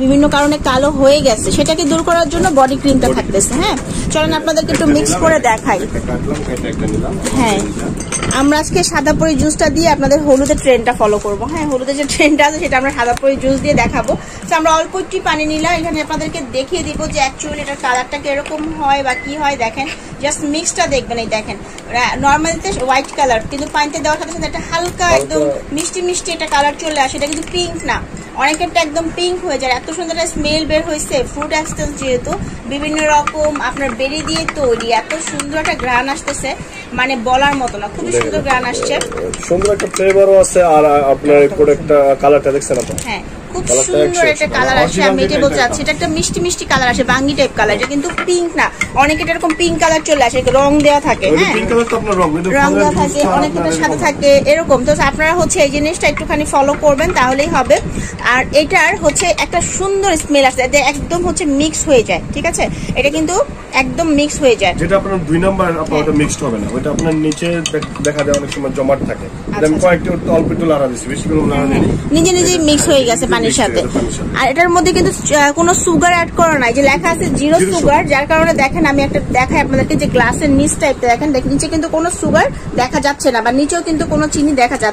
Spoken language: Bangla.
বিভিন্ন কারণে কালো হয়ে গেছে, সেটাকে দূর করার জন্য বডি ক্রিমটা থাকতেছে। হ্যাঁ, চলেন আপনাদেরকে একটু মিক্স করে দেখাই। হ্যাঁ, আমরা আজকে সাদা পরি জুসটা দিয়ে আপনাদের হলুদের ট্রেন্ডটা ফলো করবো। হ্যাঁ, হলুদের যে ট্রেন্ডটা আছে সেটা আমরা সাদা পরি জুস দিয়ে দেখাবো। তো আমরা অল্প একটু পানি নিলাম, এখানে আপনাদেরকে দেখিয়ে দিব যে অ্যাকচুয়ালি এটার কালারটা কিরকম হয় বা কি হয়। দেখেন, জাস্ট মিক্সটা দেখবেন। এই দেখেন, নর্মালিতে হোয়াইট কালার, কিন্তু পানিতে দেওয়ার সাথে সাথে একটা হালকা একদম মিষ্টি মিষ্টি একটা কালার চলে আসে। এটা কিন্তু পিঙ্ক না, অনেকেরটা একদম পিঙ্ক হয়ে যায়। এত সুন্দর একটা স্মেল বের হয়েছে, ফ্রুট এক্সটেন্স যেহেতু বিভিন্ন রকম আপনার বেরি দিয়ে তৈরি, এত সুন্দর একটা গ্রান আসতেছে, মানে বলার মতো না, খুবই সুন্দর গ্রান আসছে, সুন্দর একটা ফ্লেভারও আছে। আর আপনার এই প্রোডাক্টটা কালারটা দেখছেন আপনারা? হ্যাঁ, খুব সুন্দর একটা কালার আসে। আমি এটা বলতে চাচ্ছি, এটা একটা মিষ্টি মিষ্টি কালার আসে, বাঙ্গি টাইপ কালার। এটা কিন্তু পিঙ্ক না, অনেকের এরকম পিঙ্ক কালার চলে আসে, রং দেওয়া থাকে। হ্যাঁ, রং দেওয়া থাকে, অনেকের সাথে থাকে এরকম। তো আপনারা হচ্ছে এই জিনিসটা একটুখানি ফলো করবেন, তাহলেই হবে। আর এটার হচ্ছে একটা সুন্দর স্মেল আসে, একদম হচ্ছে মিক্স হয়ে যায়। ঠিক আছে, এটা কিন্তু একদম মিক্স হয়ে যায়। যেটা আপনার 2 নাম্বার আপনার মিক্সড হবে না, ওটা আপনার নিচে দেখা যায় অনেক সময় জমাট থাকে। আমি কয়েকটা অল্প একটু লাড়া দিছি, বেশি করে লাড়া দিইনি, নিজে নিজে মিক্স হয়ে গেছে পানির সাথে। আর এটার মধ্যে কিন্তু কোনো সুগার অ্যাড করা নাই, যে লেখা আছে 0 সুগার, যার কারণে দেখেন আমি একটা দেখাই আপনাদেরকে, যে গ্লাসের নিচ টাইপটা দেখেন, নিচে কিন্তু কোনো সুগার দেখা যাচ্ছে না, বা নিচেও কিন্তু কোনো চিনি দেখা যাচ্ছে